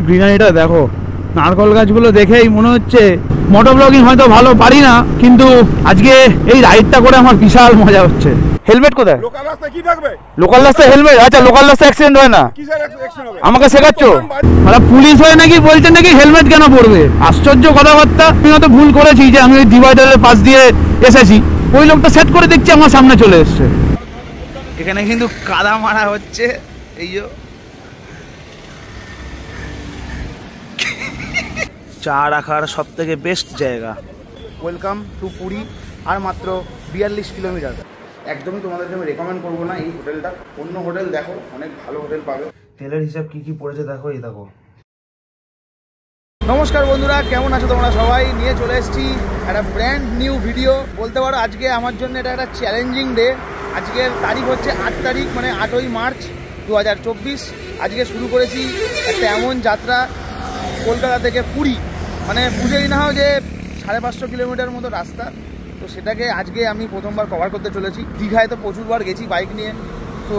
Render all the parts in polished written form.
গ্রিনারিটা দেখো, নারকল গাছগুলো দেখেই মনে হচ্ছে মোটো ব্লগিং হয়তো ভালো পারি না, কিন্তু আজকে এই রাইডটা করে আমার বিশাল মজা হচ্ছে। হেলমেট কোথায়? লোকাল রাস্তায় কি থাকবে? লোকাল রাস্তায় হেলমেট? আচ্ছা, লোকাল রাস্তায় অ্যাক্সিডেন্ট হয় না? কিসের অ্যাকশন হবে? আমাকে শেখাচ্ছ? মানে পুলিশ হয়ে নাকি বলছেন নাকি হেলমেট কেন পরবে? আশ্চর্য কথাবার্তা। আমি হয়তো ভুল করেছি যে আমি ওই ডিভাইডারের পাশ দিয়ে এসেছি, ওই লোকটা সেট করে দেখছি আমার সামনে চলে এসছে। এখানে কিন্তু কাদা মারা হচ্ছে, এই যে চা রাখার সব থেকে বেস্ট জায়গা। Welcome to Puri. আর মাত্র 42 কিলোমিটার। একদমই তোমাদেরকে আমি রেকমেন্ড করবো না এই হোটেলটা। অন্য হোটেল দেখো, অনেক ভালো হোটেল পাবে। তেলের হিসাব কি কি পড়েছে দেখো, এই দেখো। নমস্কার বন্ধুরা, কেমন আছো তোমরা সবাই? নিয়ে চলে এসেছি একটা ব্র্যান্ড নিউ ভিডিও। বলতে পারো আজকে আমার জন্য এটা একটা চ্যালেঞ্জিং ডে। আজকের তারিখ হচ্ছে 8 তারিখ, মানে 8ই মার্চ 2024। আজকে শুরু করেছি একটা এমন যাত্রা কলকাতা থেকে পুরী, মানে বুঝেই না যে 550 কিলোমিটার মতো রাস্তা। তো সেটাকে আজকে আমি প্রথমবার কভার করতে চলেছি। দীঘায় তো প্রচুরবার গেছি বাইক নিয়ে, তো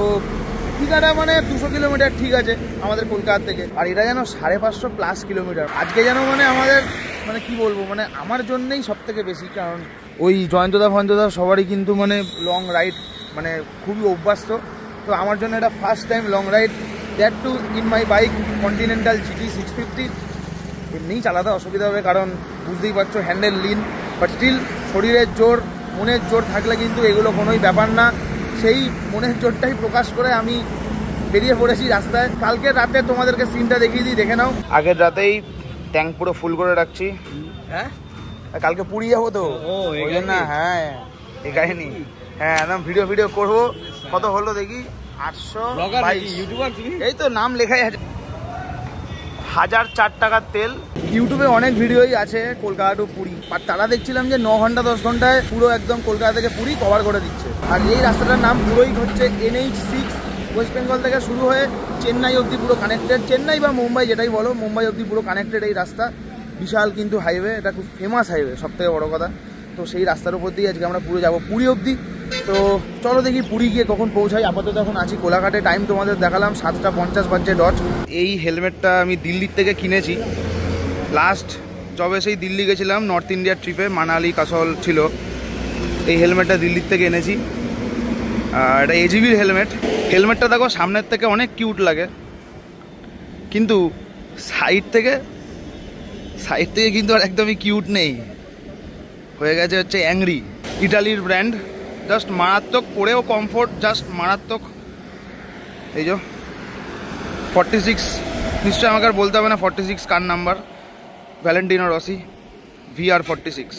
দীঘাটা মানে 200 কিলোমিটার ঠিক আছে আমাদের কলকাতা থেকে, আর এটা যেন 550+ কিলোমিটার। আজকে যেন মানে আমাদের মানে কি বলবো, মানে আমার জন্যই সব থেকে বেশি, কারণ ওই জয়ন্তদা ফয়ন্তদা সবারই কিন্তু মানে লং রাইড মানে খুবই অভ্যস্ত। তো আমার জন্য এটা first time long ride, that too in my bike Continental GT 650। এমনিই চালাতে অসুবিধা হবে, কারণ বুঝতেই পারছো হ্যান্ডেল লিন, বাট স্টিল শরীরের জোর মনের জোর থাকলে কিন্তু এগুলো কোনোই ব্যাপার না। সেই মনের জোরটাই প্রকাশ করে আমি বেরিয়ে পড়েছি রাস্তায়। কালকে রাতে তোমাদেরকে সিনটা দেখিয়ে দিই, দেখে নাও। আগের রাতেই ট্যাঙ্ক পুরো ফুল করে রাখছি। হ্যাঁ, কালকে পুরী যাবো তো, ওই জন্য। হ্যাঁ, এই কাহিনী। হ্যাঁ, একদম ভিডিও করবো। কত হলো দেখি? 822। এই তো নাম লেখাই আছে। 1004 টাকার তেল। ইউটিউবে অনেক ভিডিওই আছে কলকাতা টু পুরী, আর তারা দেখছিলাম যে 9 ঘন্টা 10 ঘন্টায় পুরো একদম কলকাতা থেকে পুরী কভার করে দিচ্ছে। আর এই রাস্তাটার নাম পুরোই হচ্ছে NH6। ওয়েস্ট বেঙ্গল থেকে শুরু হয়ে চেন্নাই অবধি পুরো কানেক্টেড। চেন্নাই বা মুম্বাই যেটাই বলো, মুম্বাই অবধি পুরো কানেক্টেড এই রাস্তা। বিশাল কিন্তু হাইওয়ে, এটা খুব ফেমাস হাইওয়ে, সব থেকে বড়ো কথা। তো সেই রাস্তার উপর দিয়ে আজকে আমরা পুরো যাবো, পুরী অবধি। তো চলো দেখি পুরী গিয়ে কখন পৌঁছাই। আপাতত এখন আছি কোলাঘাটে। টাইম তোমাদের দেখালাম 7:50 বাজছে ডট। এই হেলমেটটা আমি দিল্লির থেকে কিনেছি। লাস্ট যবে সেই দিল্লি গেছিলাম নর্থ ইন্ডিয়ার ট্রিপে, মানালি কাসল ছিল। এই হেলমেটটা দিল্লির থেকে এনেছি। এটা AGVর হেলমেট। হেলমেটটা দেখো সামনের থেকে অনেক কিউট লাগে, কিন্তু সাইড থেকে কিন্তু আর একদমই কিউট নেই, হয়ে গেছে হচ্ছে অ্যাংরি। ইটালির ব্র্যান্ড, জাস্ট মারাত্মক, পরেও কমফোর্ট, জাস্ট মারাত্মক। এই যে 46, নিশ্চয়ই আমাকে আর বলতে হবে না 46 কার নাম্বার। Valentino রসি VR46।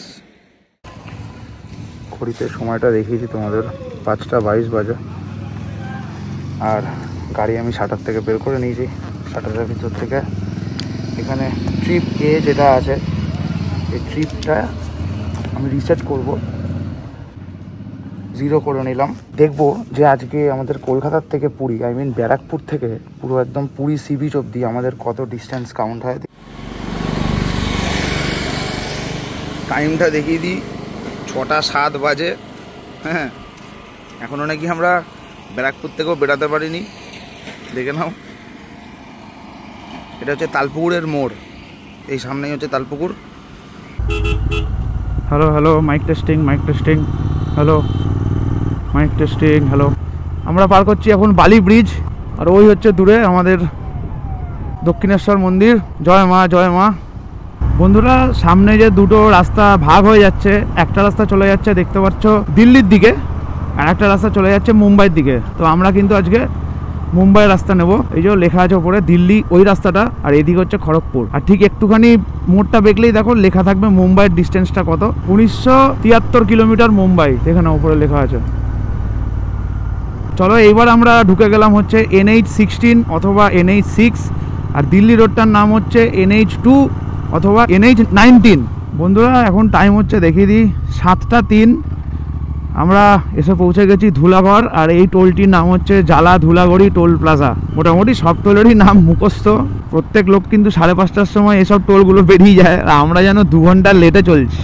ঘড়িতে সময়টা দেখিয়েছি তোমাদের, 5:22 বাজে। আর গাড়ি আমি শাটার থেকে বের করে নিয়েছি। শাটারের ভিতর থেকে এখানে ট্রিপ A যেটা আছে, এই ট্রিপটা আমি রিসার্চ করব, 0 করে নিলাম। দেখবো যে আজকে আমাদের কলকাতার থেকে পুরী, আই মিন ব্যারাকপুর থেকে পুরো একদম পুরী সি বিচ অবধি আমাদের কত ডিস্টেন্স কাউন্ট হয়। টাইমটা দেখিয়ে দিই, 6:07 বাজে। হ্যাঁ, এখনও নাকি আমরা ব্যারাকপুর থেকেও বেরাতে পারিনি। দেখে নাও, এটা হচ্ছে তালপুকুরের মোড়, এই সামনেই হচ্ছে Talpukur. Hello, mike testing, hello, mike testing, hello. আমরা পার করছি এখন বালি ব্রিজ, আর ওই হচ্ছে দূরে আমাদের দক্ষিণেশ্বর মন্দির। জয় মা। বন্ধুরা, সামনে যে দুটো রাস্তা ভাগ হয়ে যাচ্ছে, একটা রাস্তা চলে যাচ্ছে দেখতে পাচ্ছ দিল্লির দিকে, আর একটা রাস্তা চলে যাচ্ছে মুম্বাইয়ের দিকে। তো আমরা কিন্তু আজকে মুম্বাইয়ের রাস্তা নেব। এই যে লেখা আছে ওপরে দিল্লি, ওই রাস্তাটা, আর এদিকে হচ্ছে খড়গপুর। আর ঠিক একটুখানি মোড়টা দেখলেই দেখো লেখা থাকবে মুম্বাইয়ের ডিস্টেন্সটা কত, 1973 কিলোমিটার মুম্বাই, এখানে ওপরে লেখা আছে। চলো এইবার আমরা ঢুকে গেলাম হচ্ছে NH16 অথবা NH6, আর দিল্লি রোডটার নাম হচ্ছে NH2 অথবা NH19। বন্ধুরা, এখন টাইম হচ্ছে দেখিয়ে দিই 7:03। আমরা এসে পৌঁছে গেছি ধুলাগড়, আর এই টোলটির নাম হচ্ছে জালা ধুলাগড়ি টোল প্লাজা। মোটামুটি সব টোলেরই নাম মুখস্থ, প্রত্যেক লোক কিন্তু 5:30টার সময় এসব টোলগুলো বেরিয়ে যায়, আর আমরা যেন 2 ঘন্টা লেটে চলছি।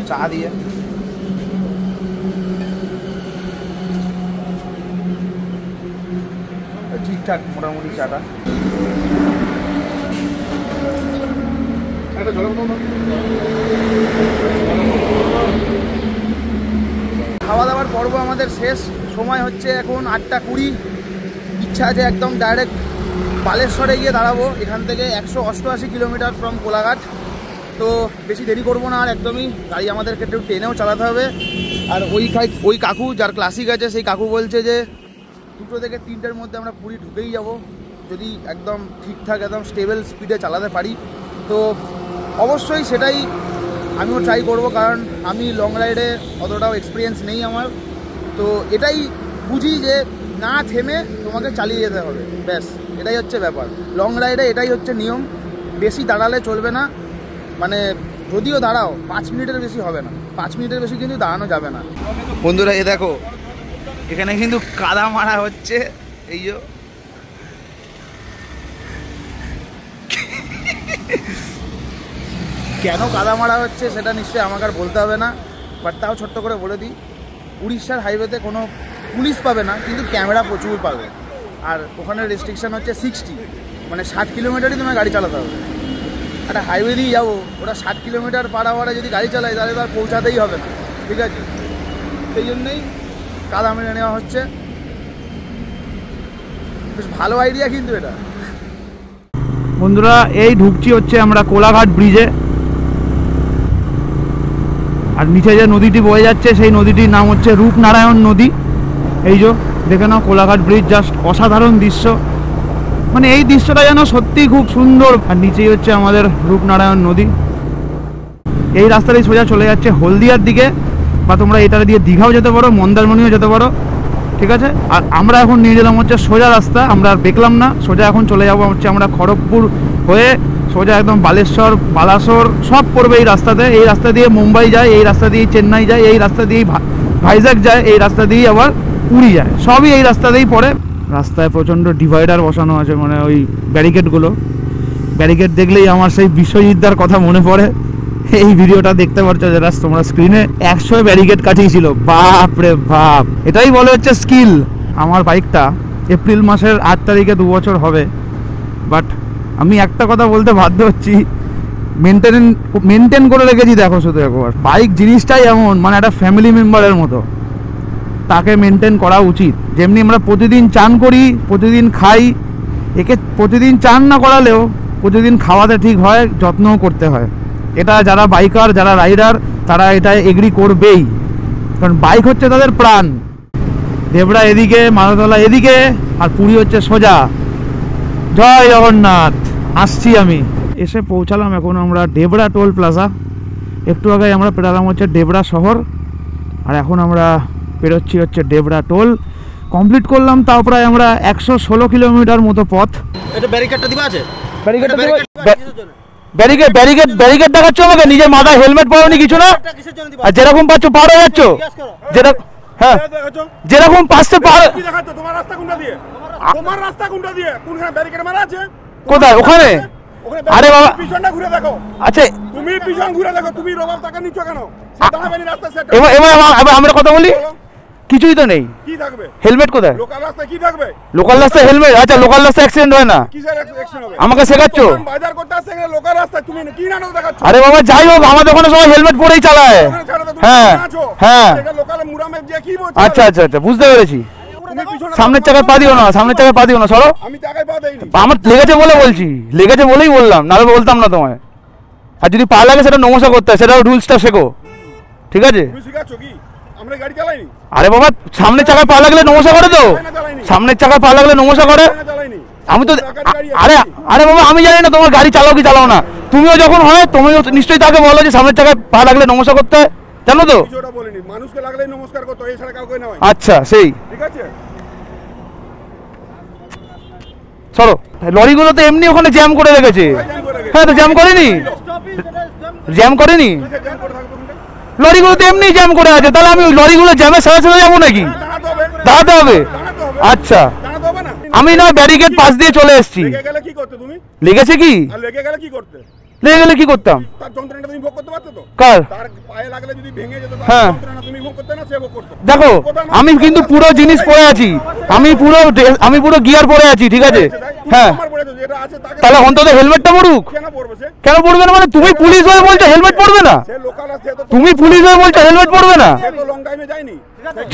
চা দিয়ে। ঠিকঠাক মোটামুটি চাটা। খাওয়া দাওয়ার পর্ব আমাদের শেষ। সময় হচ্ছে এখন 8:20। ইচ্ছা আছে একদম ডাইরেক্ট বালেশ্বরে গিয়ে দাঁড়াবো। এখান থেকে 188 কিলোমিটার ফ্রম কোলাঘাট। তো বেশি দেরি করবো না আর একদমই। গাড়ি আমাদেরকে একটু ট্রেনেও চালাতে হবে। আর ওই কাকু যার ক্লাসিক আছে সেই কাকু বলছে যে 2টো থেকে 3টের মধ্যে আমরা পুরী ঢুকেই যাব, যদি একদম ঠিকঠাক একদম স্টেবল স্পিডে চালাতে পারি। তো অবশ্যই সেটাই আমিও ট্রাই করব, কারণ আমি লং রাইডে অতটাও এক্সপিরিয়েন্স নেই আমার। তো এটাই বুঝি যে না থেমে তোমাকে চালিয়ে যেতে হবে, ব্যাস এটাই হচ্ছে ব্যাপার। লং রাইডে এটাই হচ্ছে নিয়ম, বেশি দাঁড়ালে চলবে না। মানে যদিও দাঁড়াও 5 মিনিটের বেশি হবে না, 5 মিনিটের বেশি কিন্তু দাঁড়ানো যাবে না। বন্ধুরা এ দেখো এখানে কিন্তু কাদা মারা হচ্ছে। এই যে কেন কাদা মারা হচ্ছে সেটা নিশ্চয়ই আমাকে আর বলতে হবে না, বাট তাও ছোট্ট করে বলে দিই, উড়িষ্যার হাইওয়েতে কোনো পুলিশ পাবে না, কিন্তু ক্যামেরা প্রচুর পাবে। আর ওখানে রেস্ট্রিকশান হচ্ছে 60, মানে 60 কিলোমিটারই তোমার গাড়ি চালাতে হবে। একটা হাইওয়ে দিয়ে যাবো, ওটা 60 কিলোমিটার পার আওয়ারে যদি গাড়ি চালাই তাহলে তো আর পৌঁছাতেই হবে না, ঠিক আছে? সেই জন্যই কাদা মেরে নেওয়া হচ্ছে। বেশ ভালো আইডিয়া কিন্তু এটা। বন্ধুরা এই ঢুকছি হচ্ছে আমরা কোলাঘাট ব্রিজে। আর নিচে যে নদীটি বয়ে যাচ্ছে সেই নদীটির নাম হচ্ছে রূপনারায়ণ নদী। এই যে দেখে নাও কোলাঘাট ব্রিজ, জাস্ট অসাধারণ দৃশ্য। মানে এই দৃশ্যটা যেন সত্যিই খুব সুন্দর। আর নিচেই হচ্ছে আমাদের রূপনারায়ণ নদী। এই রাস্তাটাই সোজা চলে যাচ্ছে হলদিয়ার দিকে, বা তোমরা এটা দিয়ে দীঘাও যেতে পারো, মন্দারমণিও যেতে পারো, ঠিক আছে? আর আমরা এখন নিয়ে গেলাম হচ্ছে সোজা রাস্তা, আমরা আর দেখলাম না, সোজা এখন চলে যাবো হচ্ছে আমরা খড়গপুর হয়ে সোজা একদম বালেশ্বর, বালাসোর সব পড়বে এই রাস্তাতে। এই রাস্তা দিয়ে মুম্বাই যায়, এই রাস্তা দিয়ে চেন্নাই যায়, এই রাস্তা দিয়েই ভাইজ্যাগ যায়, এই রাস্তা দিয়েই আবার পুরী যায়, সবই এই রাস্তাতেই পড়ে। রাস্তায় প্রচণ্ড ডিভাইডার বসানো আছে, মানে ওই ব্যারিকেডগুলো। ব্যারিকেড দেখলেই আমার সেই বিশ্বযুদ্ধের কথা মনে পড়ে। এই ভিডিওটা দেখতে পাচ্ছ যেটা তোমরা স্ক্রিনে, 100 ব্যারিকেড কাটিয়েছিল, বাপ রে বাপ। এটাই বলে হচ্ছে স্কিল। আমার বাইকটা এপ্রিল মাসের 8 তারিখে 2 বছর হবে, বাট আমি একটা কথা বলতে বাধ্য হচ্ছি, মেনটেন করে রেখেছি। দেখো শুধু একবার, বাইক জিনিসটাই এমন, মানে একটা ফ্যামিলি মেম্বারের মতো, তাকে মেনটেন করা উচিত। যেমনি আমরা প্রতিদিন চান করি, প্রতিদিন খাই, একে প্রতিদিন চান না করালেও প্রতিদিন খাওয়াতে ঠিক হয়, যত্নও করতে হয়। এটা যারা বাইকার, যারা রাইডার, তারা এটা এগ্রি করবেই, কারণ বাইক হচ্ছে তাদের প্রাণ। দেবড়া এদিকে, মারাতলা এদিকে, আর পুরী হচ্ছে সোজা। জয় জগন্নাথ। আসছি আমি, এসে পৌঁছালাম এখন আমরা ডেবরা টোল প্লাজা। একটু আগে আমরা পেরালাম হচ্ছে ডেবরা শহর, আর এখন আমরা পেরোচ্ছি হচ্ছে ডেবরা টোল। কমপ্লিট করলাম তাও প্রায় আমরা 116 কিলোমিটার মতো পথ। এটা ব্যারিকেডটা দিবা আছে? ব্যারিকেড দেখাচ্ছ আমাকে? নিজের মাথায় হেলমেট পরনি, কিছু না? আর যেরকম পাচ্ছ পার হয়ে যাচ্ছ, হ্যাঁ যেরকম পাচ্ছে পার। তোমার রাস্তা কোনটা দিয়ে? তোমার রাস্তা কোনটা দিয়ে? কোনখানে ব্যারিকেড মারা আছে? কোথায়? ওখানে? আরে বাবা পিছনটা ঘুরে দেখো। আচ্ছা তুমি পিছন ঘুরে দেখো, তুমি রবার টাকা নিচ্ছ কেন? দাঁড়াবেনি রাস্তা সেট। এবার আমরা কথা বলি, কিছুই তো নেই। কি থাকবে? হেলমেট কোথায়? লোকাল রাস্তায় কি থাকবে? লোকাল রাস্তায় হেলমেট? আচ্ছা লোকাল রাস্তায় অ্যাক্সিডেন্ট হয় না? কিসের অ্যাকশন হবে? আমাকে শেখাচ্ছ? বাজার করতে আসছে এখানে লোকাল রাস্তায়, তুমি কি নাটক দেখাচ্ছ? আরে বাবা যাই হোক, আমাদের ওখানে সবাই হেলমেট পরেই চালায়। হ্যাঁ হ্যাঁ, লোকাল মুরামে যে কি বলছো? আচ্ছা আচ্ছা আচ্ছা, বুঝতে পেরেছি। সামনের চাকায় পা দিও না, সামনের চাকায় পা দিও না, সরো। আমি চাকায় পা দেইনি। আমার লেগেছে বলে বলছি, লেগেছে বলেই বললাম, নাহলে বলতাম না তোমায়। আর যদি পা লাগে সেটা নমস্কার করতে হয়, সেটাও রুলসটা শেখো, ঠিক আছে? তুমি শিখাচ্ছ কি? আমরা গাড়ি চালাইনি। আরে বাবা সামনের চাকায় পা লাগলে নমস্কার করে তো, সামনের চাকায় পা লাগলে নমস্কার করে। আমি তো আরে আরে বাবা আমি জানি না তোমার গাড়ি চালাও কি চালাও না, তুমিও যখন হয় তুমিও নিশ্চয়ই তাকে বলো যে সামনের চাকায় পা লাগলে নমস্কার করতে হয়, জানো তো? কিছুটা বলিনি, মানুষকে লাগলেই নমস্কার করতে হয়, এছাড়া কাউকে নয়। আচ্ছা সেই ঠিক আছে, চলো। লরিগুলো তো এমনি ওখানে জ্যাম করে রেখেছে। হ্যাঁ তো জ্যাম করেনি, জ্যাম করেনি লরিগুলো তো এমনি জ্যাম করে আছে, তাহলে আমি লরিগুলো জ্যামে সাথে সাথে যাবো নাকি? দাঁড়াতে হবে। আচ্ছা আমি না ব্যারিকেড পাশ দিয়ে চলে এসেছি। লেগে গেলে কি করতে তুমি? লেগেছে কি? আর লেগে গেলে কি করতে? লেগে গেলে কি করতাম? তার যন্ত্রণাটা তুমি ভোগ করতে পারতো তো? কার? তার পায়ে লাগলে যদি ভেঙে যেত তার হ্যাঁ। যন্ত্রণা তুমি ভোগ করতে না, সে ভোগ করতো। দেখো আমি কিন্তু পুরো জিনিস পরে আছি, আমি পুরো গিয়ার পরে আছি, ঠিক আছে? হ্যাঁ, আমার পড়েছে যেটা আছে তাকে তাহলে অন্তত হেলমেটটা পড়ুক। কেন পড়বে সে? কেন পড়বে না? মানে তুমি পুলিশ হয়ে বলছো হেলমেট পড়বে না? সে লোকাল আছে তো, তুমি পুলিশ হয়ে বলছো হেলমেট পড়বে না? সে তো লং টাইমে যায়নি।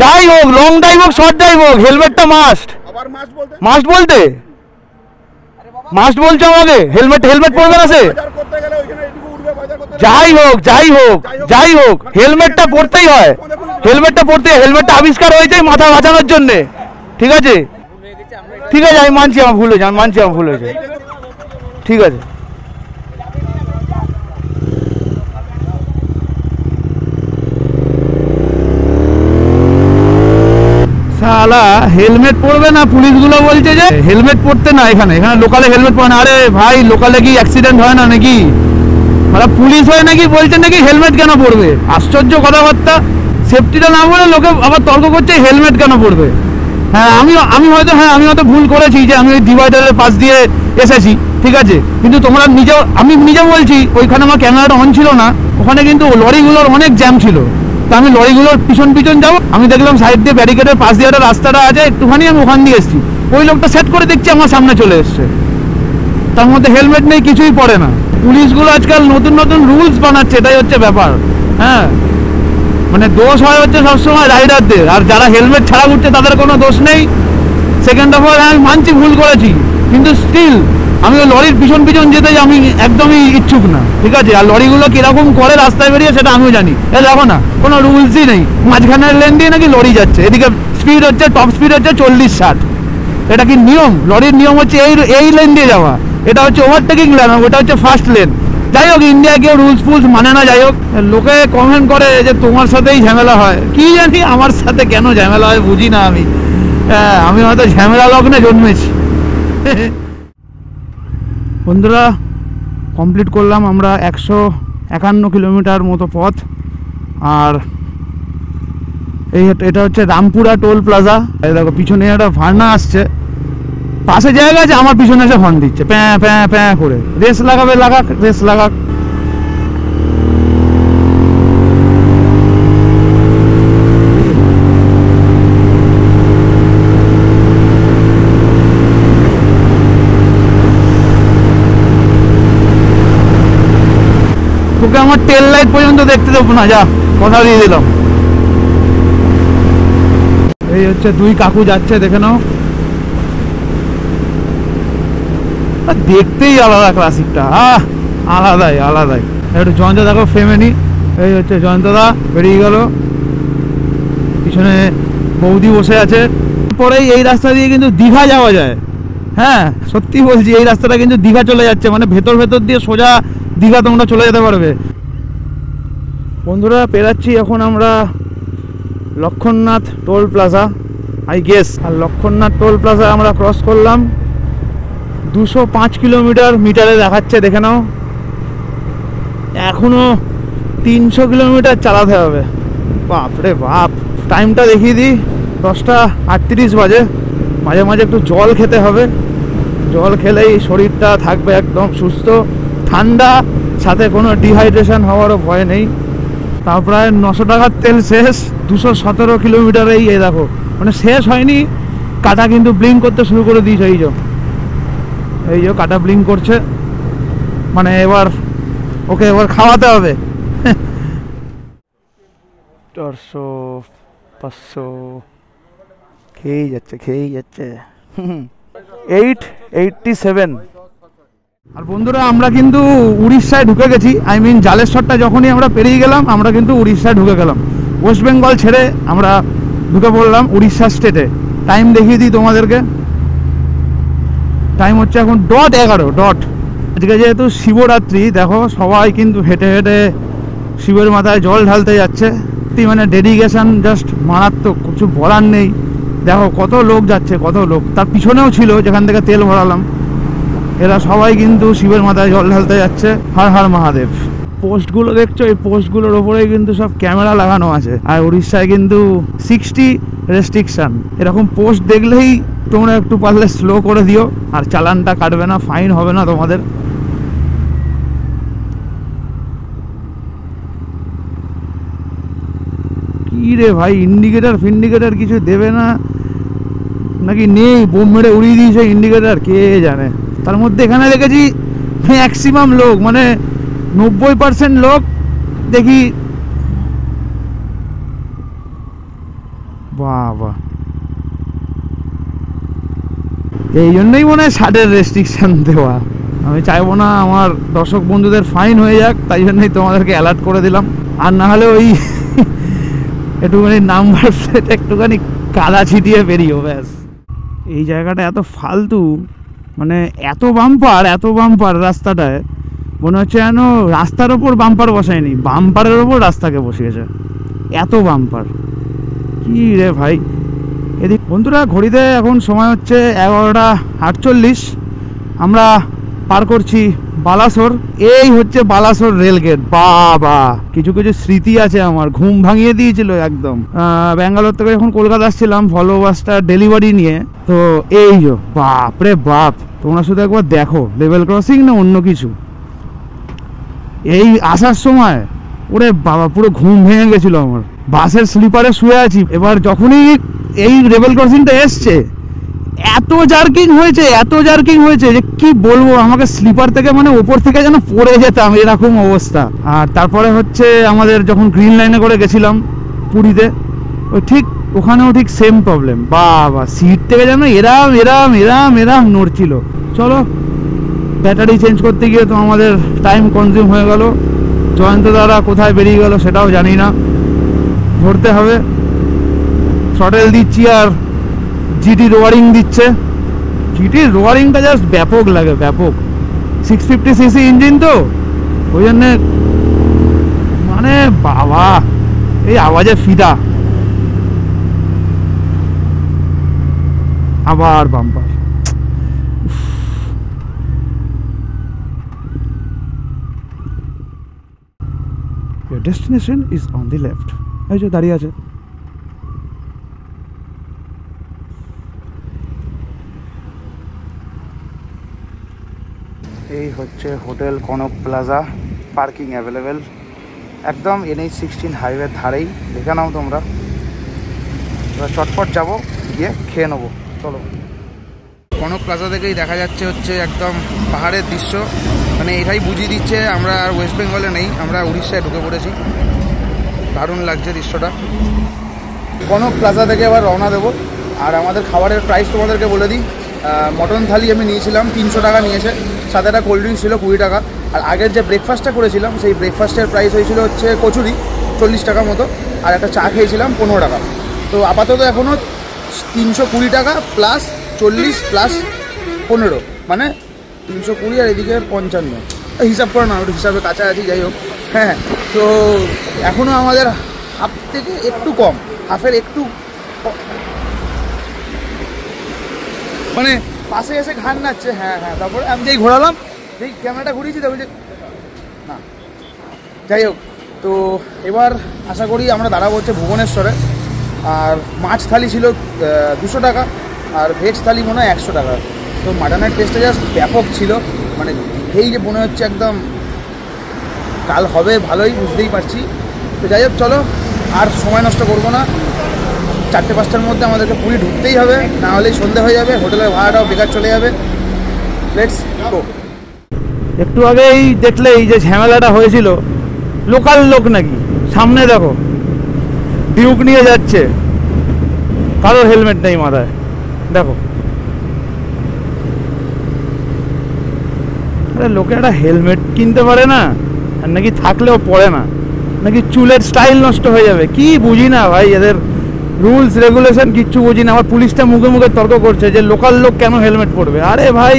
যাই হোক, লং ড্রাইভ হোক শর্ট ড্রাইভ হোক, হেলমেটটা মাস্ট। আবার মাস বলতে মাস্ট বলতে মাস্ট বলছো আমাকে, হেলমেট পড়বে না সে? বাজার করতে গেলে ওইখানে এটুকু উঠবে, বাজার করতে গেলে যাই হোক হেলমেটটা পড়তেই হয়, হেলমেটটা আবিষ্কার হয়েছে মাথা বাঁচানোর জন্য, ঠিক আছে? আমি মানছি আমার ভুল হয়েছে, ঠিক আছে। শালা হেলমেট পরবে না, পুলিশগুলো বলছে যে হেলমেট পরতে না, এখানে লোকালে হেলমেট পরে না। আরে ভাই, লোকালে কি অ্যাক্সিডেন্ট হয় না নাকি? মানে পুলিশ হয়ে নাকি বলছে নাকি হেলমেট কেন পরবে? আশ্চর্য কথাবার্তা। সেফটিটা না বলে লোকে আবার তর্ক করছে হেলমেট কেন পরবে। হ্যাঁ, আমি হয়তো ভুল করেছি যে আমি ওই ডিভাইডারের পাশ দিয়ে এসেছি, ঠিক আছে? কিন্তু তোমরা আমি নিজে বলছি, ওইখানে আমার ক্যামেরাটা অন ছিল না, ওখানে কিন্তু লরিগুলোর অনেক জ্যাম ছিল। তা আমি লরিগুলোর পিছন যাবো, আমি দেখলাম সাইড দিয়ে ব্যারিকেডের পাশ দিয়ে একটা রাস্তাটা আছে একটুখানি, আমি ওখান দিয়ে এসেছি। ওই লোকটা সেট করে দেখছি আমার সামনে চলে এসছে, তার মধ্যে হেলমেট নেই, কিছুই পড়ে না। পুলিশগুলো আজকাল নতুন রুলস বানাচ্ছে, এটাই হচ্ছে ব্যাপার। হ্যাঁ, মানে দোষ হচ্ছে সবসময় রাইডারদের, আর যারা হেলমেট ছাড়া ঘুরছে তাদের কোনো দোষ নেই। সেকেন্ড অফ অল আমি মানছি ভুল করেছি, কিন্তু স্টিল আমি ওই লরির পিছন যেতে আমি একদমই ইচ্ছুক না, ঠিক আছে? আর লরিগুলো কিরকম করে রাস্তায় বেরিয়ে সেটা আমিও জানি। দেখো না, কোনো রুলসই নেই, মাঝখানের লেন দিয়ে নাকি লরি যাচ্ছে, এদিকে স্পিড হচ্ছে, টপ স্পিড হচ্ছে 40-60। এটা কি নিয়ম? লরির নিয়ম হচ্ছে এই লেন দিয়ে যাওয়া, এটা হচ্ছে ওভারটেকিং লেন, ওটা হচ্ছে ফার্স্ট লেন। যাই হোক, ইন্ডিয়া কেউ রুলস ফুলস মানে না। যাই হোক, লোকে কমেন্ট করে যে তোমার সাথেই ঝামেলা হয়, কি জানি আমার সাথে কেন ঝামেলা হয় বুঝি না আমি। হ্যাঁ, আমি হয়তো ঝামেলা লগ্নে জন্মেছি। বন্ধুরা, কমপ্লিট করলাম আমরা 151 কিলোমিটার মতো পথ। আর এটা হচ্ছে রামপুরা টোল প্লাজা। দেখো পিছনে একটা ভার্না আসছে, পাশে জায়গা আছে, আমার পিছনে এসে হর্ন দিচ্ছে প্যাঁ প্যাঁ প্যাঁ করে। রেস লাগাক। তোকে আমার টেল লাইট পর্যন্ত দেখতে দেবো না, যা, কথা দিয়ে দিলাম। এই হচ্ছে 2 কাকু যাচ্ছে, দেখে নাও। দেখতেই আলাদা ক্লাসিকটা, আলাদাই। একটু জয়ন্ত দেখো ফ্রেমে নি। এই হচ্ছে জয়ন্তদা বেরিয়ে গেল, পিছনে বৌদি বসে আছে। পরেই এই রাস্তা দিয়ে কিন্তু দীঘা যাওয়া যায়। হ্যাঁ, সত্যি বলছি, এই রাস্তাটা কিন্তু দীঘা চলে যাচ্ছে, মানে ভেতর দিয়ে সোজা দীঘা তোমরা চলে যেতে পারবে। বন্ধুরা, পেরাচ্ছি এখন আমরা Lakshmannath toll plaza, I guess. আর লক্ষণনাথ টোল প্লাজা আমরা ক্রস করলাম। 205 কিলোমিটার মিটারে দেখাচ্ছে, দেখে নাও। এখনো 300 কিলোমিটার চালাতে হবে। বাপরে বাপ। টাইমটা দেখিয়ে দিই, 10:38 বাজে। মাঝে একটু জল খেতে হবে, জল খেলেই শরীরটা থাকবে একদম সুস্থ ঠান্ডা, সাথে কোনো ডিহাইড্রেশন হওয়ারও ভয় নেই। তার প্রায় 900 টাকার তেল শেষ। 217 কিলোমিটারেই এই দেখো, মানে শেষ হয়নি, কাটা কিন্তু ব্লিঙ্ক করতে শুরু করে দিয়েছে। এই যে কাটা ব্লিঙ্ক করছে, মানে এবার খাওয়াতে হবে। 400 500 খেয়েই যাচ্ছে। 887। আর বন্ধুরা, আমরা কিন্তু উড়িষ্যায় ঢুকে গেছি। আই মিন জালেশ্বরটা যখনই আমরা পেরিয়ে গেলাম, আমরা কিন্তু উড়িষ্যায় ঢুকে গেলাম। ওয়েস্ট বেঙ্গল ছেড়ে আমরা ঢুকে পড়লাম উড়িষ্যা স্টেটে। টাইম দেখিয়ে দিই তোমাদেরকে, টাইম হচ্ছে এখন .11। আজকে যেহেতু শিবরাত্রি, দেখো সবাই কিন্তু হেঁটে শিবের মাথায় জল ঢালতে যাচ্ছে। মানে ডেডিকেশন জাস্ট মারাত্মক, কিছু বলার নেই। দেখো কত লোক যাচ্ছে, তার পিছনেও ছিল যেখান থেকে তেল ভরালাম। এরা সবাই কিন্তু শিবের মাথায় জল ঢালতে যাচ্ছে। হর হর মহাদেব। পোস্টগুলো দেখছো, এই পোস্টগুলোর ওপরেই কিন্তু সব ক্যামেরা লাগানো আছে। আর উড়িষ্যায় কিন্তু 60 রেস্ট্রিকশন। এরকম পোস্ট দেখলেই তোমরা একটু পারলে স্লো করে দিও, আর চালানটা কাটবে না, ফাইন হবে না তোমাদের। রে ভাই, ইন্ডিকেটার ফিন্ডিকেটার কিছু দেবে না নাকি নেই, বোম মেরে উড়িয়ে দিয়েছে ইন্ডিকেটার, কে জানে। তার মধ্যে এখানে দেখেছি ম্যাক্সিমাম লোক, মানে 90% লোক দেখি, বাবা, এই জন্যই মনে হয় 60-এর রেস্ট্রিকশন দেওয়া। আমি চাইবো না আমার দর্শক বন্ধুদের ফাইন হয়ে যাক, তাই জন্যই তোমাদেরকে অ্যালার্ট করে দিলাম। আর না হলে ওই একটুখানি নাম্বার প্লেট একটুখানি কাদা ছিটিয়ে বেরিয়েও ব্যাস। এই জায়গাটা এত ফালতু, মানে এত বাম্পার রাস্তাটায়, মনে হচ্ছে যেন রাস্তার ওপর বাম্পার বসায়নি, বাম্পারের ওপর রাস্তাকে বসিয়েছে, এত বাম্পার। কি রে ভাই। এদিক বন্ধুরা ঘড়িতে এখন সময় হচ্ছে 11:48, আমরা পার করছি বালাসোর। এই হচ্ছে বালাসোর রেলগেট। বাবা, কিছু কিছু স্মৃতি আছে আমার, ঘুম ভাঙিয়ে দিয়েছিল একদম। ব্যাঙ্গালোর থেকে যখন কলকাতা আসছিলাম ভলভো বাসটা ডেলিভারি নিয়ে, তো এই যে বাপ রে বাপ, তোমরা শুধু একবার দেখো, লেভেল ক্রসিং না অন্য কিছু। এই আসার সময় ওরে বাবা পুরো ঘুম ভেঙে গেছিল আমার, বাসের স্লিপারে শুয়ে আছি। এবার যখনই এই লেভেল ক্রসিংটা এসছে, এত জার্কিং হয়েছে যে কি বলবো, আমাকে স্লিপার থেকে মানে ওপর থেকে যেন পড়ে যেতাম, এরকম অবস্থা। আর তারপরে হচ্ছে আমাদের যখন গ্রিন লাইনে করে গেছিলাম পুরীতে, ওই ঠিক ওখানেও ঠিক সেম প্রবলেম। বাবা, সিট থেকে যেন এরাম নড়ছিল। চলো, ব্যাটারি চেঞ্জ করতে গিয়ে তো আমাদের টাইম কনজিউম হয়ে গেল। জয়ন্ত দাদা কোথায় বেরিয়ে গেল সেটাও জানি না, ধরতে হবে। থ্রটেল দিচ্ছি আর জিটি রোয়ারিং দিচ্ছে। জিটির রোয়ারিংটা জাস্ট ব্যাপক লাগে, ব্যাপক। 650cc ইঞ্জিন তো, ওই জন্যে মানে বাবা, এই আওয়াজে ফিদা। আবার bumper. Your destination is on the left. এই যে দাঁড়িয়ে আছে। এই হচ্ছে hotel Kanak plaza, parking available একদম NH-16 হাইওয়ের ধারেই। দেখে নাও তোমরা। এবার চটপট যাবো, গিয়ে খেয়ে নেবো। চলো। কনক প্লাজা থেকেই দেখা যাচ্ছে হচ্ছে একদম পাহাড়ের দৃশ্য, মানে এটাই বুঝিয়ে দিচ্ছে আমরা আর ওয়েস্ট বেঙ্গলে নেই, আমরা উড়িষ্যায় ঢুকে পড়েছি। দারুণ লাগছে দৃশ্যটা। কনক প্লাজা থেকে এবার রওনা দেবো। আর আমাদের খাবারের প্রাইস তোমাদেরকে বলে দিই। মটন থালি আমি নিয়েছিলাম 300 টাকা নিয়েছে, সাথে একটা কোল্ড ড্রিঙ্কস ছিল 20 টাকা। আর আগের যে ব্রেকফাস্টটা করেছিলাম সেই ব্রেকফাস্টের প্রাইস হয়েছিল হচ্ছে কচুরি 40 টাকা মতো, আর একটা চা খেয়েছিলাম 15 টাকা। তো আপাতত এখনও 320 টাকা প্লাস 40 প্লাস 15, মানে 320 আর এদিকে 55, হিসাব করে না, ওটা হিসাবে কাছাকাছি, যাই হোক। হ্যাঁ, তো এখনও আমাদের হাফ থেকে একটু কম, হাফের একটু মানে পাশে এসে ঘান নাচ্ছে। হ্যাঁ, তারপরে আমি যেই ঘোরালাম, যেই ক্যামেরাটা ঘুরিয়েছি তখন যে না, যাই হোক। তো এবার আশা করি আমরা দাঁড়াবো হচ্ছে ভুবনেশ্বরে। আর মাছ থালি ছিল 200 টাকা, আর ভেজ থালি মনে হয় 100 টাকা। তো মাটনের টেস্টটা জাস্ট ব্যাপক ছিল, মানে এই যে মনে হচ্ছে একদম কাল হবে ভালোই, বুঝতেই পারছি। তো যাই হোক, চলো আর সময় নষ্ট করবো না। 4-5টার মধ্যে আমাদেরকে পুরী ঢুকতেই হবে, না হলেই সন্ধে হয়ে যাবে, হোটেলের ভাড়াটাও বেকার চলে যাবে। Let's go. একটু আগেই দেখলে এই যে ঝামেলাটা হয়েছিল, লোকাল লোক নাকি, সামনে দেখো ডিউক নিয়ে যাচ্ছে, কারোর হেলমেট নেই মাথায়, দেখো। আরে লোকে একটা হেলমেট কিনতে পারে না, আর নাকি থাকলেও পড়ে না, নাকি চুলের স্টাইল নষ্ট হয়ে যাবে। কি বুঝি না ভাই, এদের রুলস রেগুলেশন কিচ্ছু বুঝি না। আমার পুলিশটা মুখে মুখে তর্ক করছে যে লোকাল লোক কেন হেলমেট পরবে। আরে ভাই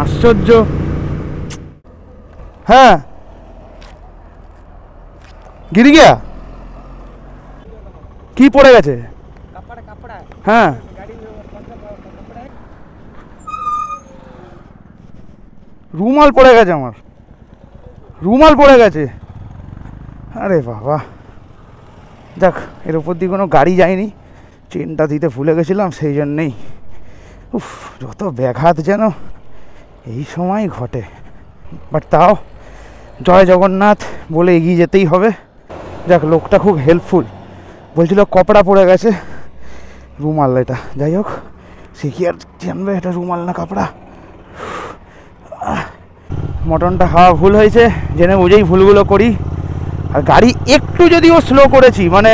আশ্চর্য। হ্যাঁ, গিরি গিয়া কি পড়ে গেছে? হ্যাঁ, রুমাল পড়ে গেছে, আমার রুমাল পড়ে গেছে। আরে বাবা, দেখ এর উপর দিয়ে কোনো গাড়ি যায়নি, চেনটা দিতে ভুলে গেছিলাম, সেই জন্যেই। উফ, যত ব্যাঘাত যেন এই সময় ঘটে, বাট তাও জয় জগন্নাথ বলে এগিয়ে যেতেই হবে। যাক, লোকটা খুব হেল্পফুল, বলছিল কপড়া পড়ে গেছে, রুমাল এটা, যাই হোক সে কি আর জানবে এটা রুমাল না কাপড়া। মটনটা খাওয়া ভুল হয়েছে, জেনে বুঝেই ভুলগুলো করি। আর গাড়ি একটু যদিও স্লো করেছি, মানে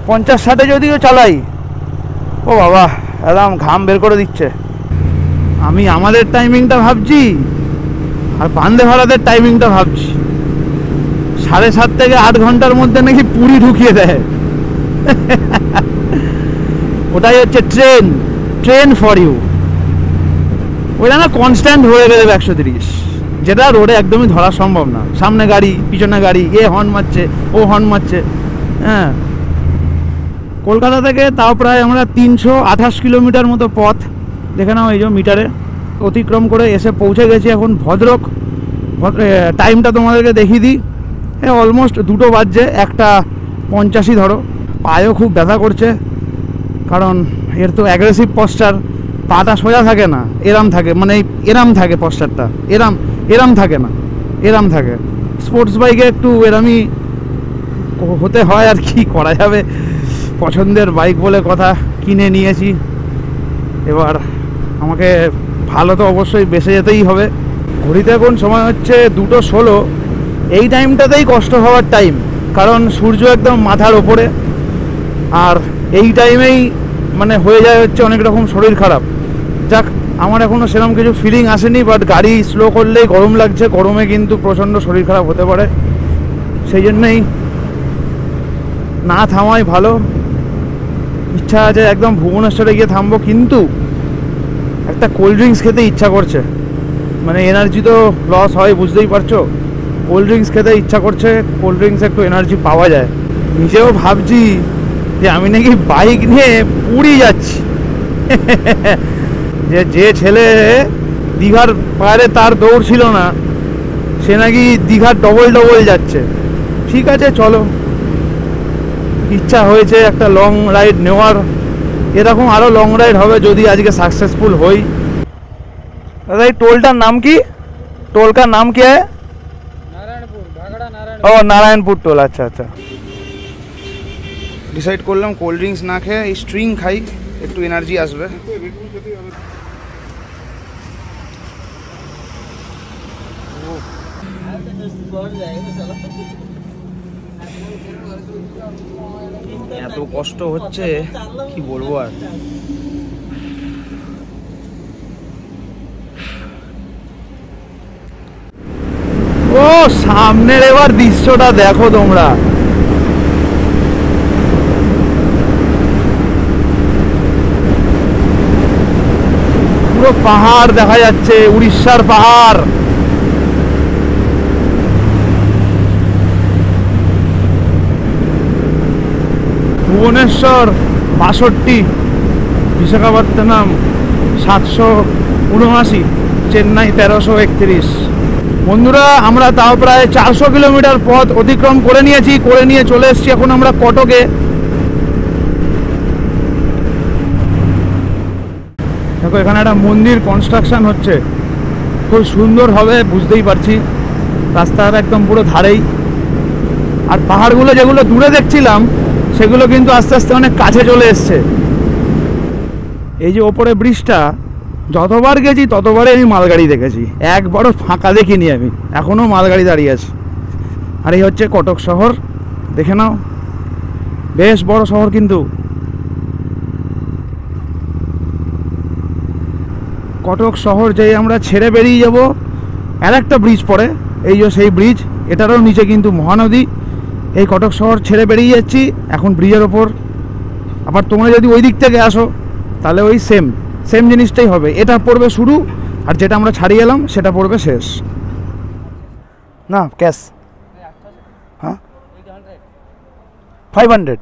50-60 যদিও চালাই, ও বাবা একদম ঘাম বের করে দিচ্ছে। আমি আমাদের টাইমিংটা ভাবছি আর বান্দে ভারতের টাইমিংটা ভাবছি, 7.5 থেকে 8 ঘন্টার মধ্যে নাকি পুরী ঢুকিয়ে দেয়। ওটাই হচ্ছে ট্রেন ফর ইউ। ওইটা না কনস্ট্যান্ট হয়ে গেলে 130, যেটা রোডে একদমই ধরা সম্ভব না। সামনে গাড়ি, পিছনে গাড়ি, এ হর্ন মারছে, ও হর্ন মারছে। হ্যাঁ, কলকাতা থেকে তাও প্রায় আমরা 328 কিলোমিটার মতো পথ, দেখে নাও এই যে মিটারে, অতিক্রম করে এসে পৌঁছে গেছি এখন ভদ্রক। টাইমটা তোমাদেরকে দেখিয়ে দিই, অলমোস্ট 2টো বাজছে, 1:85 ধরো। পায়েও খুব ব্যথা করছে, কারণ এর তো অ্যাগ্রেসিভ পশ্চার, পাটা সোজা থাকে না, এরাম থাকে, মানে এরাম থাকে পশ্চারটা, এরাম থাকে না, এরাম থাকে। স্পোর্টস বাইকে একটু এরামই হতে হয়, আর কি করা যাবে, পছন্দের বাইক বলে কথা, কিনে নিয়েছি। এবার আমাকে ভালো তো অবশ্যই বেঁচে যেতেই হবে। ঘড়িতে এখন সময় হচ্ছে 2:16, এই টাইমটাতেই কষ্ট হওয়ার টাইম, কারণ সূর্য একদম মাথার ওপরে, আর এই টাইমেই মানে হয়ে যায় হচ্ছে অনেক রকম শরীর খারাপ। যাক, আমার এখনও সেরকম কিছু ফিলিং আসেনি, বাট গাড়ি স্লো করলেই গরম লাগছে, গরমে কিন্তু প্রচণ্ড শরীর খারাপ হতে পারে, সেই জন্যই না থামাই ভালো। ইচ্ছা আছে একদম ভুবনেশ্বরে গিয়ে থামবো, কিন্তু একটা কোল্ড ড্রিঙ্কস খেতে ইচ্ছা করছে, মানে এনার্জি তো লস হয় বুঝতেই পারছো, কোল্ড ড্রিঙ্কস খেতে ইচ্ছা করছে, কোল্ড ড্রিঙ্কস একটু এনার্জি পাওয়া যায়। নিজেও ভাবছি যে আমি নাকি বাইক নিয়ে পুরী যাচ্ছি। যে ছেলে দীঘার পারে তার দৌড় ছিল না, সে নাকি দীঘার ডবল যাচ্ছে। ঠিক আছে চলো, ইচ্ছা হয়েছে একটা লং রাইড নেওয়ার, এরকম আরও লং রাইড হবে যদি আজকে সাকসেসফুল হই। দাদা এই টোলটার নাম কি? टोल का नाम क्या है? नारायणपुर, भागड़ा नारायण। ও নারায়ণপুর টোল, আচ্ছা আচ্ছা। ডিসাইড করলাম কোল্ড ড্রিঙ্কস না খেয়ে এই স্ট্রিং খাই, একটু এনার্জি আসবে। এত কষ্ট হচ্ছে কি বলবো আর। ও সামনের এবার দৃশ্যটা দেখো তোমরা, পুরো পাহাড় দেখা যাচ্ছে, উড়িষ্যার পাহাড়। ভুবনেশ্বর 62, বিশাখাপত্তনম 779, চেন্নাই 1331। বন্ধুরা আমরা তাও প্রায় 400 কিলোমিটার পথ অতিক্রম করে নিয়ে চলে এসেছি এখন আমরা কটকে। দেখো এখানে একটা মন্দির কনস্ট্রাকশন হচ্ছে, খুব সুন্দর হবে বুঝতেই পারছি, রাস্তার একদম পুরো ধারেই। আর পাহাড়গুলো যেগুলো দূরে দেখছিলাম সেগুলো কিন্তু আস্তে আস্তে অনেক কাছে চলে এসছে। এই যে ওপরে ব্রিজটা, যতবার গেছি ততবারই আমি মালগাড়ি দেখেছি, একবারও ফাঁকা দেখিনি আমি, এখনও মালগাড়ি দাঁড়িয়ে আছে। আর এই হচ্ছে কটক শহর, দেখে নাও বেশ বড় শহর কিন্তু। কটক শহর যেই আমরা ছেড়ে বেরিয়ে যাব, আর একটা ব্রিজ পড়ে, এই যে সেই ব্রিজ, এটারও নিচে কিন্তু মহানদী। এই কটক শহর ছেড়ে বেরিয়ে যাচ্ছি এখন ব্রিজের ওপর। আবার তোমরা যদি ওই দিক থেকে আসো তাহলে ওই সেম জিনিসটাই হবে, এটা পড়বে শুরু আর যেটা আমরা ছাড়িয়ে এলাম সেটা পড়বে শেষ। না ক্যাশ, হ্যাঁ 500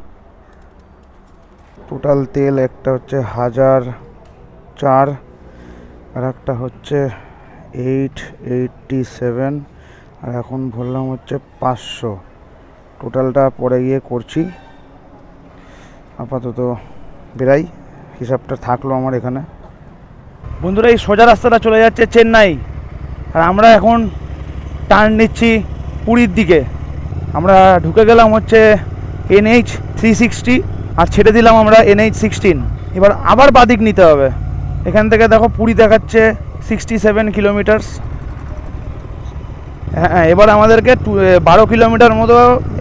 টোটাল তেল। একটা হচ্ছে 1004, আর একটা হচ্ছে 887, আর এখন ভরলাম হচ্ছে 500। টোটালটা পরে গিয়ে করছি, আপাতত বেরাই, হিসাবটা থাকলো আমার এখানে। বন্ধুরা এই সোজা রাস্তাটা চলে যাচ্ছে চেন্নাই, আর আমরা এখন টার্ন নিচ্ছি পুরীর দিকে। আমরা ঢুকে গেলাম হচ্ছে NH 360 আর ছেড়ে দিলাম আমরা NH 16। এবার আবার বাদিক নিতে হবে। এখান থেকে দেখো পুরী দেখাচ্ছে 67 কিলোমিটার্স। হ্যাঁ, এবার আমাদেরকে 12 কিলোমিটার মতো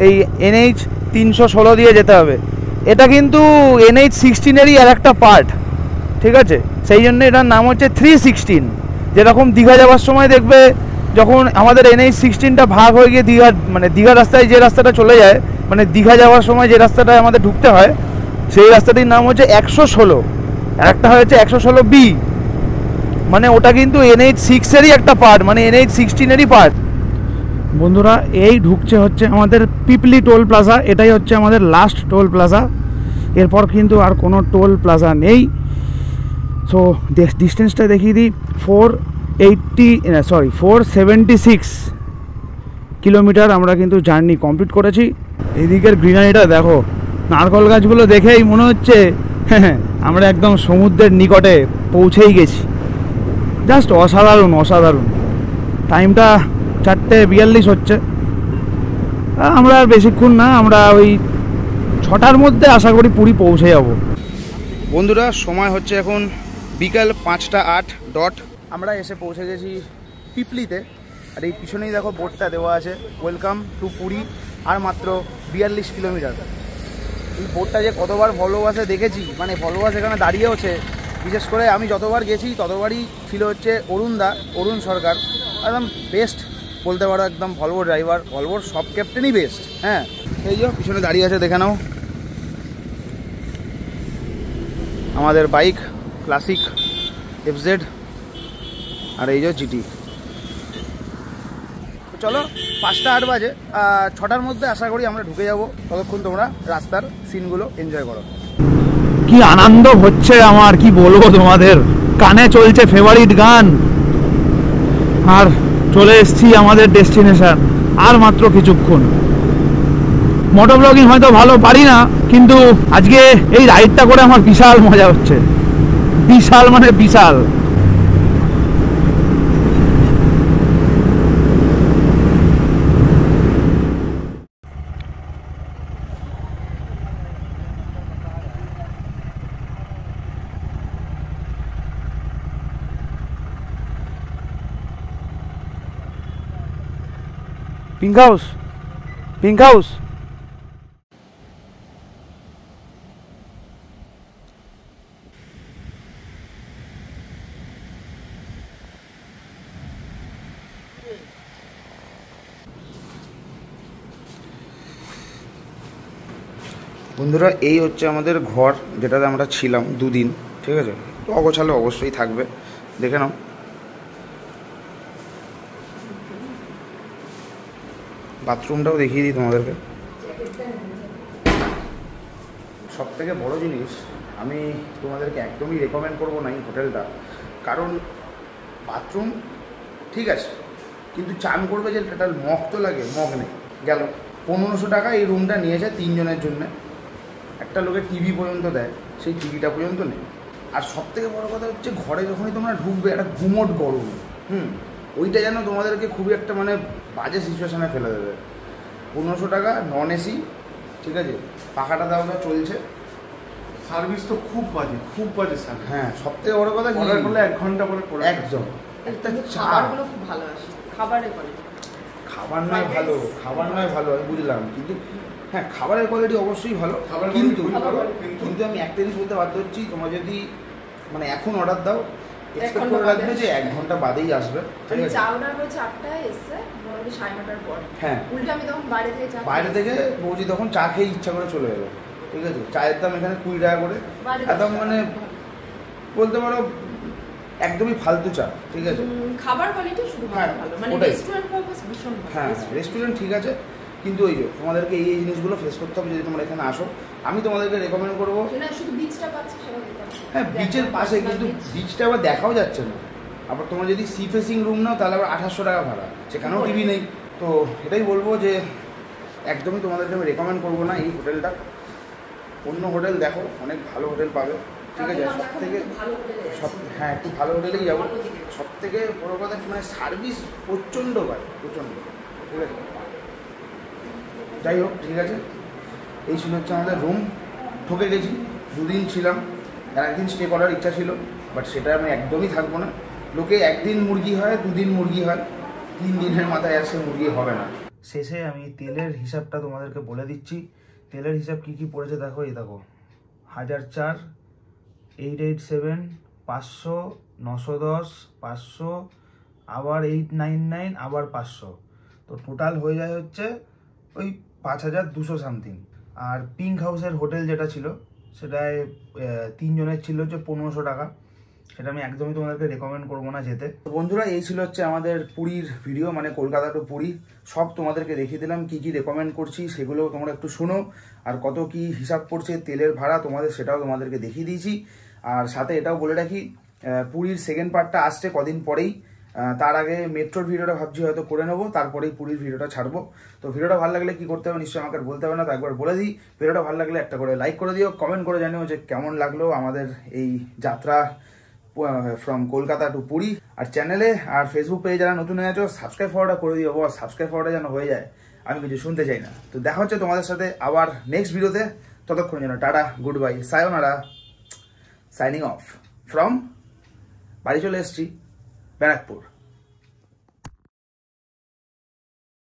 এই NH 316 দিয়ে যেতে হবে। এটা কিন্তু NH 16-এরই আর একটা পার্ট, ঠিক আছে? সেই জন্য এটার নাম হচ্ছে 316। যেরকম দীঘা যাওয়ার সময় দেখবে যখন আমাদের NH 16টা ভাগ হয়ে গিয়ে দীঘা রাস্তায় যে রাস্তাটা চলে যায়, মানে দীঘা যাওয়ার সময় যে রাস্তাটা আমাদের ঢুকতে হয়, সেই রাস্তাটির নাম হচ্ছে 116, আর একটা হচ্ছে 116B। মানে ওটা কিন্তু NH 6-এরই একটা পার্ট, মানে NH 16-এরই পার্ট। বন্ধুরা, এই ঢুকছে হচ্ছে আমাদের পিপলি টোল প্লাজা। এটাই হচ্ছে আমাদের লাস্ট টোল প্লাজা। এরপর কিন্তু আর কোনো টোল প্লাজা নেই। সো ডিস্টেন্সটা দেখিয়ে দিই, 476 কিলোমিটার আমরা কিন্তু জার্নি কমপ্লিট করেছি। এদিকের গ্রিনারিটা দেখো, নারকল গাছগুলো দেখেই মনে হচ্ছে আমরা একদম সমুদ্রের নিকটে পৌঁছেই গেছি। জাস্ট অসাধারণ অসাধারণ। টাইমটা 4:42 হচ্ছে। আমরা আর বেশিক্ষণ না, আমরা ওই 6টার মধ্যে আশা করি পুরী পৌঁছে যাব। বন্ধুরা, সময় হচ্ছে এখন বিকাল 5:08। আমরা এসে পৌঁছে গেছি পিপলিতে। আর এই পিছনেই দেখো বোর্ডটা দেওয়া আছে, ওয়েলকাম টু পুরী, আর মাত্র 42 কিলোমিটার। এই বোর্ডটা যে কতবার ফলোয়ার্সে দেখেছি, মানে ফলোয়ার্স এখানে দাঁড়িয়েওছে। বিশেষ করে আমি যতবার গেছি ততবারই ছিল হচ্ছে অরুণ সরকার, একদম বেস্ট বলতে পারো, একদম ভলভো ড্রাইভার। ভলভোর সব ক্যাপ্টেনই বেস্ট। হ্যাঁ, এই যে পিছনে দাঁড়িয়ে আছে, দেখে নাও আমাদের বাইক ক্লাসিক FZ, আর এই যে GT। চলো, 5:08 বাজে, 6টার মধ্যে আশা করি আমরা ঢুকে যাব। ততক্ষণ তোমরা রাস্তার সিনগুলো এনজয় করো। কি আনন্দ হচ্ছে আমার, কি বলবো তোমাদের। কানে চলছে ফেভারিট গান, আর চলে এসেছি আমাদের ডেস্টিনেশন। আর মাত্র কিছুক্ষণ। মোটো ব্লগিং হয়তো ভালো পারি না, কিন্তু আজকে এই রাইডটা করে আমার বিশাল মজা হচ্ছে। বিশাল মানে বিশাল। Pink house, pink house. বন্ধুরা, এই হচ্ছে আমাদের ঘর, যেটাতে আমরা ছিলাম 2 দিন, ঠিক আছে? তো অগোছালো অবশ্যই থাকবে, দেখে নাও। বাথরুমটাও দেখিয়ে দিই তোমাদেরকে। সব থেকে বড় জিনিস, আমি তোমাদেরকে একদমই রেকমেন্ড করবো না এই হোটেলটা, কারণ বাথরুম ঠিক আছে, কিন্তু চান করবে যে একটা মগ তো লাগে, মগ নেই। গেল 1500 টাকা এই রুমটা নিয়েছে 3 জনের জন্য। একটা লোকের টিভি পর্যন্ত দেয়, সেই টিভিটা পর্যন্ত নেই। আর সব থেকে বড়ো কথা হচ্ছে, ঘরে যখনই তোমরা ঢুকবে একটা গুমোট গরম, ওইটা যেন তোমাদেরকে খুবই একটা মানে বাজে সিচুয়েশানে ফেলে দেবে। 1500 টাকা, নন AC, ঠিক আছে? পাখাটা দাওটা চলছে। সার্ভিস তো খুব বাজে সার্ভিস। হ্যাঁ, সব থেকে বড়ো কথা অর্ডার করলে 1 ঘন্টা পরে একদম একটা খাবারগুলো খুব ভালো আসে, খাবারের কোয়ালিটি। খাবার নয় ভালো, আমি বুঝলাম, কিন্তু হ্যাঁ খাবারের কোয়ালিটি অবশ্যই ভালো, কিন্তু আমি একটা জিনিস বলতে বাধ্য হচ্ছি, তোমরা যদি মানে এখন অর্ডার দাও, এক্সপেক্ট করে রাখবে যে 1 ঘন্টা বাদেই আসবে। আমি চা অর্ডার করেছি 8টায়, এসছে মোটামুটি 9:30টার পর। হ্যাঁ, উল্টে আমি তখন বাইরে থেকে বৌজি তখন চা খেয়ে ইচ্ছা করে চলে গেলো, ঠিক আছে? চায়ের দাম এখানে 20 টাকা করে, একদম মানে বলতে পারো একদমই ফালতু চা, ঠিক আছে? খাবার কোয়ালিটি শুধু ভালো, মানে রেস্টুরেন্ট পারপাস ভীষণ ভালো। হ্যাঁ, রেস্টুরেন্ট ঠিক আছে, কিন্তু ওই যে তোমাদেরকে এই জিনিসগুলো ফেস করতে হবে যদি তোমরা এখানে আসো। আমি তোমাদেরকে রেকমেন্ড করবো, শুধু বিচটা পাচ্ছি, হ্যাঁ বিচের পাশে, কিন্তু বিচটা আবার দেখাও যাচ্ছে না। আবার তোমরা যদি সি ফেসিং রুম নাও, তাহলে আবার 2800 টাকা ভাড়া, সেখানেও টিভি নেই। তো এটাই বলবো যে একদমই তোমাদেরকে আমি রেকমেন্ড করবো না এই হোটেলটা। অন্য হোটেল দেখো, অনেক ভালো হোটেল পাবে, ঠিক আছে? হ্যাঁ, একটু ভালো হোটেলেই যাবো। সব থেকে বড়ো কথা মানে সার্ভিস প্রচণ্ড পায়, প্রচণ্ড, ঠিক আছে? যাই হোক, ঠিক আছে। এই ছিল হচ্ছে আমাদের রুম। ঠকে গেছি, 2 দিন ছিলাম, আর একদিন স্টে করার ইচ্ছা ছিল, বাট সেটা আমি একদমই থাকবো না। লোকে 1 দিন মুরগি হয়, 2 দিন মুরগি হয়, 3 দিনের মাথায় আসে মুরগি হবে না। শেষে আমি তেলের হিসাবটা তোমাদেরকে বলে দিচ্ছি। তেলের হিসাব কি কি পড়েছে দেখো, এই দেখো 1004, 887, 500, 910, 500, আবার 899, আবার 500। তো টোটাল হয়ে যায় হচ্ছে ওই 5200 সামথিং। আর পিঙ্ক হাউসের হোটেল যেটা ছিল সেটায় 3 জনের ছিল হচ্ছে 1500 টাকা। সেটা আমি একদমই তোমাদেরকে রেকমেন্ড করবো না যেতে। তো বন্ধুরা, এই ছিল হচ্ছে আমাদের পুরীর ভিডিও, মানে কলকাতা টু পুরী। সব তোমাদেরকে দেখিয়ে দিলাম কি কি রেকমেন্ড করছি, সেগুলো তোমরা একটু শুনো। আর কত কি হিসাব পড়ছে তেলের ভাড়া তোমাদের, সেটাও তোমাদেরকে দেখিয়ে দিয়েছি। আর সাথে এটাও বলে রাখি, পুরীর সেকেন্ড পার্টটা আসছে কদিন পরেই। তার আগে মেট্রোর ভিডিওটা ভাবছি হয়তো করে নেবো, তারপরেই পুরীর ভিডিওটা ছাড়বো। তো ভিডিওটা ভালো লাগলে কি করতে হবে নিশ্চয়ই আমাকে বলতে হবে না, তো একবার বলে দিই। ভিডিওটা ভালো লাগলে একটা করে লাইক করে দিও, কমেন্ট করে জানিও যে কেমন লাগলো আমাদের এই যাত্রা ফ্রম কলকাতা টু পুরী। আর চ্যানেলে আর ফেসবুক পেজে যারা নতুন হয়ে আছো, সাবস্ক্রাইব করাটা করে দিও বস। সাবস্ক্রাইব করাটা যেন হয়ে যায়, আমি কিছু শুনতে চাই না। তো দেখা হচ্ছে তোমাদের সাথে আবার নেক্সট ভিডিওতে। ততক্ষণ যেন tata, good bye, সায়োনারা, signing off from বাড়ি চলে এসেছি ব্যারাকপুর।